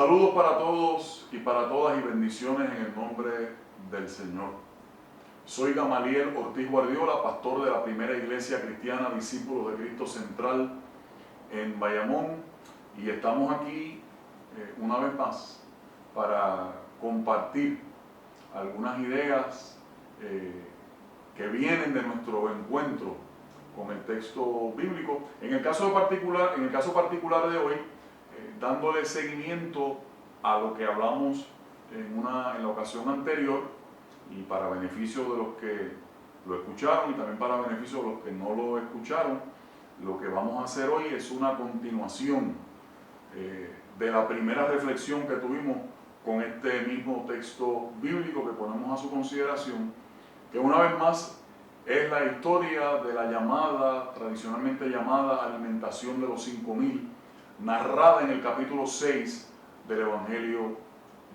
Saludos para todos y para todas y bendiciones en el nombre del Señor. Soy Gamaliel Ortiz Guardiola, pastor de la Primera Iglesia Cristiana Discípulos de Cristo Central en Bayamón, y estamos aquí una vez más para compartir algunas ideas que vienen de nuestro encuentro con el texto bíblico. En el caso particular de hoy, dándole seguimiento a lo que hablamos en la ocasión anterior, y para beneficio de los que lo escucharon y también para beneficio de los que no lo escucharon, lo que vamos a hacer hoy es una continuación de la primera reflexión que tuvimos con este mismo texto bíblico que ponemos a su consideración, que una vez más es la historia de la tradicionalmente llamada alimentación de los 5.000, narrada en el capítulo 6 del Evangelio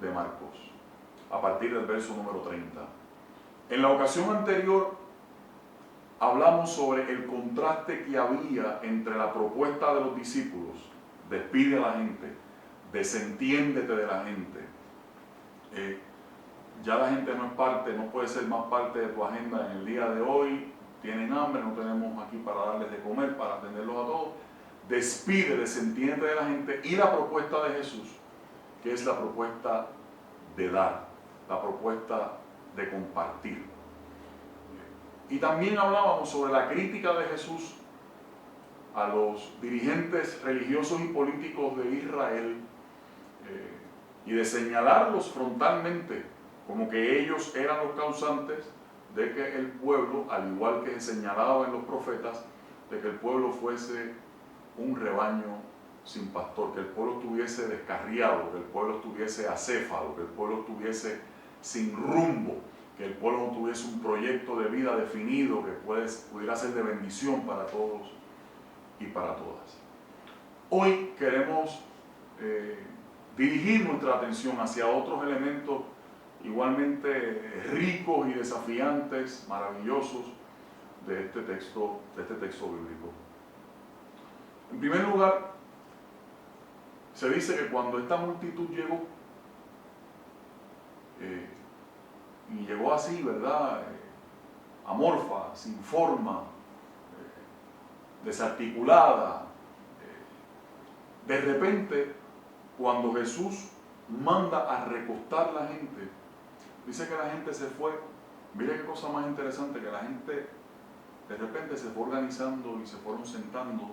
de Marcos, a partir del verso número 30. En la ocasión anterior hablamos sobre el contraste que había entre la propuesta de los discípulos, despide a la gente, desentiéndete de la gente. Ya la gente no puede ser más parte de tu agenda en el día de hoy, tienen hambre, no tenemos aquí para darles de comer, para atenderlos a todos. Despide, desentiéndete de la gente, y la propuesta de Jesús, que es la propuesta de dar, la propuesta de compartir. Y también hablábamos sobre la crítica de Jesús a los dirigentes religiosos y políticos de Israel, y de señalarlos frontalmente como que ellos eran los causantes de que el pueblo, al igual que se señalaba en los profetas, de que el pueblo fuese un rebaño sin pastor, que el pueblo estuviese descarriado, que el pueblo estuviese acéfalo, que el pueblo estuviese sin rumbo, que el pueblo no tuviese un proyecto de vida definido que pudiera ser de bendición para todos y para todas. Hoy queremos dirigir nuestra atención hacia otros elementos igualmente ricos y desafiantes, maravillosos de este texto bíblico. En primer lugar, se dice que cuando esta multitud llegó, y llegó así, ¿verdad?, amorfa, sin forma, desarticulada, de repente, cuando Jesús manda a recostar la gente, dice que la gente se fue. Mira qué cosa más interesante, que la gente de repente se fue organizando y se fueron sentando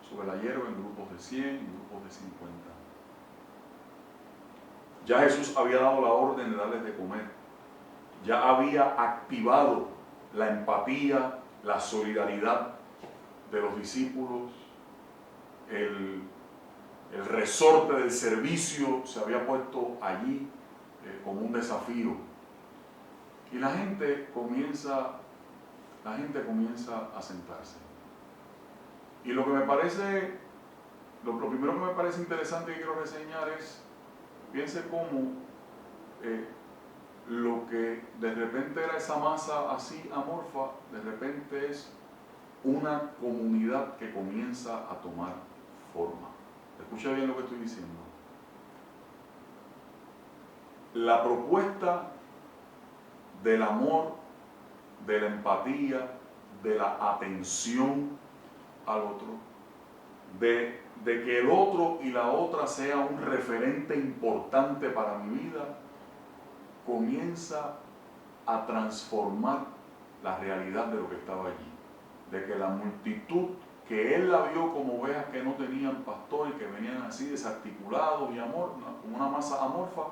sobre la hierba en grupos de 100 y grupos de 50. Ya Jesús había dado la orden de darles de comer. Ya había activado la empatía, la solidaridad de los discípulos, el resorte del servicio se había puesto allí como un desafío. Y la gente comienza a sentarse. Y lo primero que me parece interesante que quiero reseñar es, piense cómo lo que de repente era esa masa así amorfa, de repente es una comunidad que comienza a tomar forma. Escucha bien lo que estoy diciendo. La propuesta del amor, de la empatía, de la atención al otro, de que el otro y la otra sea un referente importante para mi vida, comienza a transformar la realidad de lo que estaba allí. De que la multitud, que él la vio como ovejas que no tenían pastor y que venían así desarticulados y como una masa amorfa,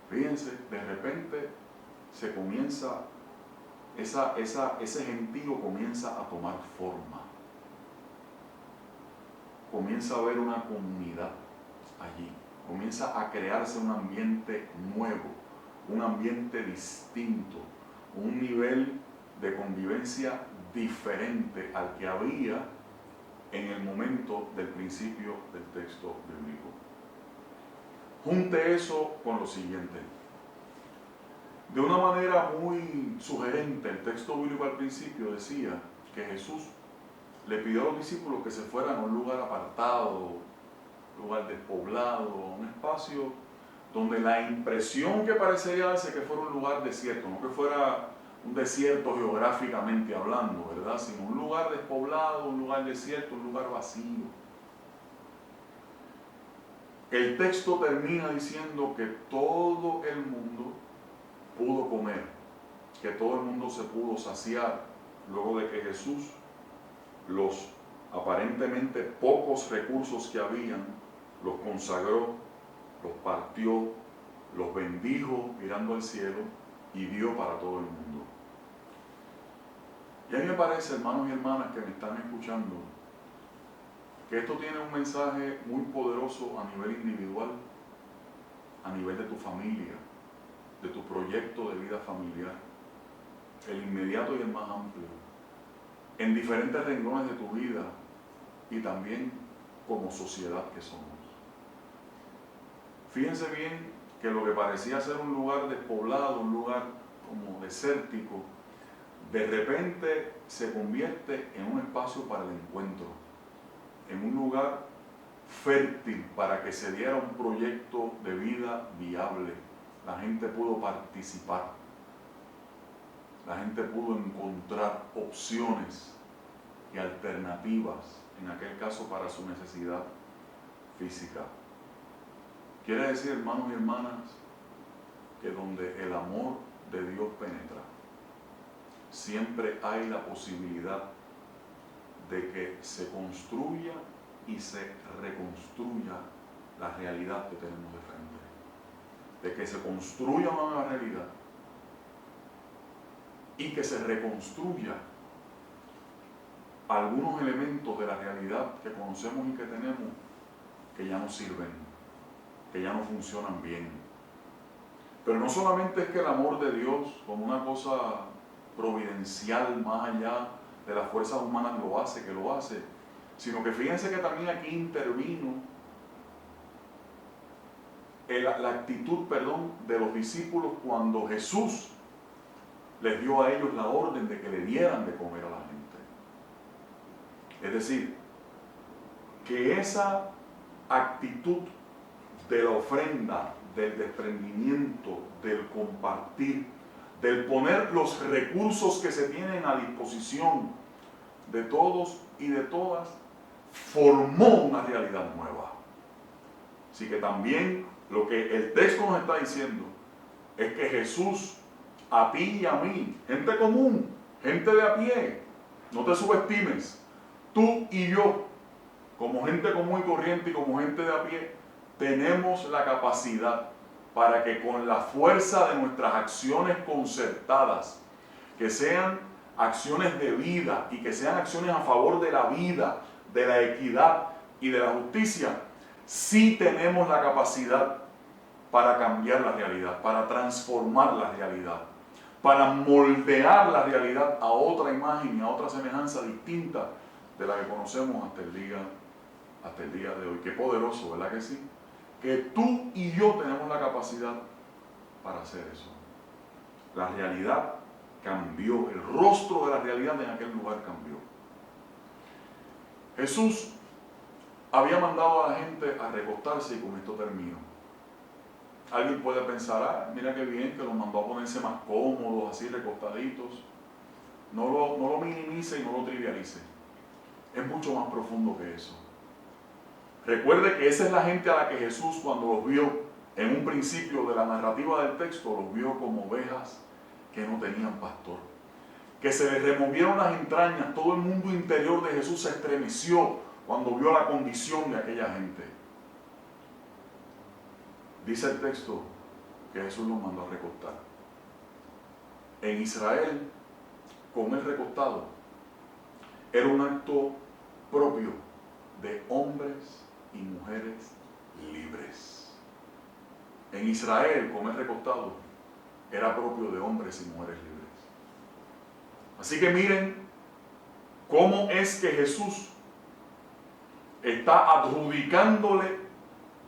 fíjense, de repente se comienza, ese gentío comienza a tomar forma. Comienza a haber una comunidad allí. Comienza a crearse un ambiente nuevo, un ambiente distinto, un nivel de convivencia diferente al que había en el momento del principio del texto bíblico. Junte eso con lo siguiente. De una manera muy sugerente, el texto bíblico al principio decía que Jesús le pidió a los discípulos que se fueran a un lugar apartado, lugar despoblado, un espacio espacio donde la impresión que parecería darse que fuera un lugar desierto, no que fuera un desierto geográficamente hablando, ¿verdad? Sino un lugar despoblado, un lugar desierto, un lugar vacío. El texto termina diciendo que todo el mundo pudo comer, que todo el mundo se pudo saciar luego de que Jesús los aparentemente pocos recursos que habían los consagró, los partió, los bendijo mirando al cielo y dio para todo el mundo. Y a mí me parece, hermanos y hermanas que me están escuchando, que esto tiene un mensaje muy poderoso a nivel individual, a nivel de tu familia, de tu proyecto de vida familiar, el inmediato y el más amplio, en diferentes renglones de tu vida y también como sociedad que somos. Fíjense bien que lo que parecía ser un lugar despoblado, un lugar como desértico, de repente se convierte en un espacio para el encuentro, en un lugar fértil para que se diera un proyecto de vida viable. La gente pudo participar, la gente pudo encontrar opciones y alternativas, en aquel caso para su necesidad física. Quiere decir, hermanos y hermanas, que donde el amor de Dios penetra, siempre hay la posibilidad de que se construya y se reconstruya la realidad que tenemos de frente. De que se construya una nueva realidad y que se reconstruya algunos elementos de la realidad que conocemos y que tenemos que ya no sirven, que ya no funcionan bien. Pero no solamente es que el amor de Dios, como una cosa providencial más allá de las fuerzas humanas lo hace, sino que fíjense que también aquí intervino la actitud, de los discípulos cuando Jesús les dio a ellos la orden de que le dieran de comer a la gente. Es decir, que esa actitud de la ofrenda, del desprendimiento, del compartir, del poner los recursos que se tienen a disposición de todos y de todas, formó una realidad nueva. Así que también lo que el texto nos está diciendo es que Jesús, a ti y a mí, gente común, gente de a pie, no te subestimes, tú y yo, como gente común y corriente y como gente de a pie, tenemos la capacidad para que con la fuerza de nuestras acciones concertadas, que sean acciones de vida y que sean acciones a favor de la vida, de la equidad y de la justicia, sí tenemos la capacidad para cambiar la realidad, para transformar la realidad, para moldear la realidad a otra imagen y a otra semejanza distinta de la que conocemos hasta el día de hoy. Qué poderoso, ¿verdad que sí? Que tú y yo tenemos la capacidad para hacer eso. La realidad cambió, el rostro de la realidad en aquel lugar cambió. Jesús había mandado a la gente a recostarse y con esto termino. Alguien puede pensar, mira qué bien que los mandó a ponerse más cómodos, así recostaditos. No lo minimice y no lo trivialice. Es mucho más profundo que eso. Recuerde que esa es la gente a la que Jesús, cuando los vio en un principio de la narrativa del texto, los vio como ovejas que no tenían pastor. Que se les removieron las entrañas, todo el mundo interior de Jesús se estremeció cuando vio la condición de aquella gente. Dice el texto que Jesús los mandó a recostar. En Israel, comer recostado era un acto propio de hombres y mujeres libres. En Israel, comer recostado era propio de hombres y mujeres libres. Así que miren cómo es que Jesús está adjudicándole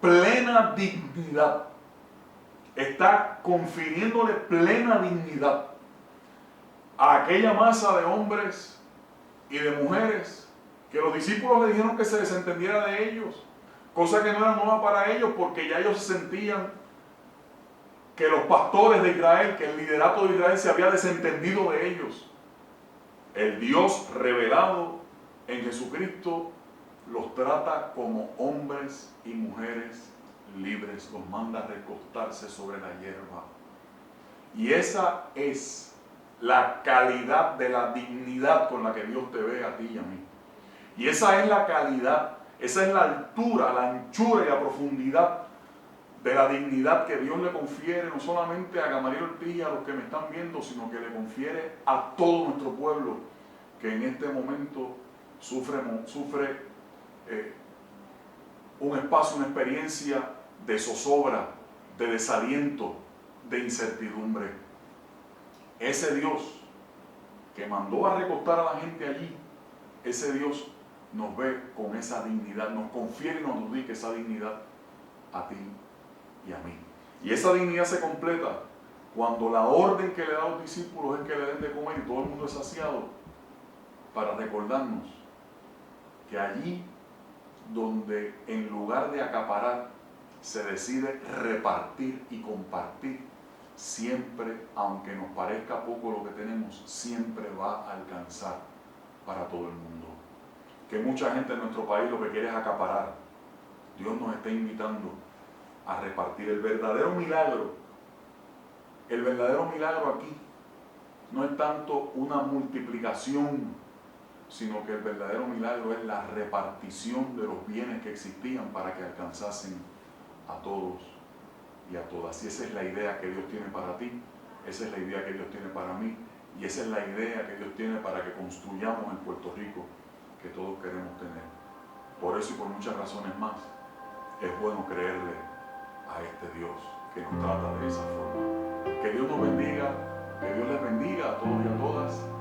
plena dignidad, está confiriéndole plena dignidad a aquella masa de hombres y de mujeres que los discípulos le dijeron que se desentendiera de ellos, cosa que no era nueva para ellos porque ya ellos sentían que los pastores de Israel, que el liderato de Israel se había desentendido de ellos. El Dios revelado en Jesucristo los trata como hombres y mujeres libres, los manda a recostarse sobre la hierba. Y esa es la calidad de la dignidad con la que Dios te ve a ti y a mí. Y esa es la calidad, esa es la altura, la anchura y la profundidad de la dignidad que Dios le confiere no solamente a Gamaliel Ortiz y a los que me están viendo, sino que le confiere a todo nuestro pueblo que en este momento sufre un espacio, una experiencia de zozobra, de desaliento, de incertidumbre. Ese Dios que mandó a recostar a la gente allí, ese Dios nos ve con esa dignidad, nos confiere y nos dedica esa dignidad a ti y a mí. Y esa dignidad se completa cuando la orden que le da a los discípulos es que le den de comer y todo el mundo es saciado, para recordarnos que allí donde en lugar de acaparar se decide repartir y compartir, siempre, aunque nos parezca poco lo que tenemos, siempre va a alcanzar para todo el mundo. Que mucha gente en nuestro país lo que quiere es acaparar. Dios nos está invitando a repartir. El verdadero milagro aquí no es tanto una multiplicación, sino que el verdadero milagro es la repartición de los bienes que existían para que alcanzasen a todos y a todas. Y esa es la idea que Dios tiene para ti, esa es la idea que Dios tiene para mí, y esa es la idea que Dios tiene para que construyamos el Puerto Rico que todos queremos tener. Por eso y por muchas razones más, es bueno creerle a este Dios que nos trata de esa forma. Que Dios nos bendiga, que Dios les bendiga a todos y a todas.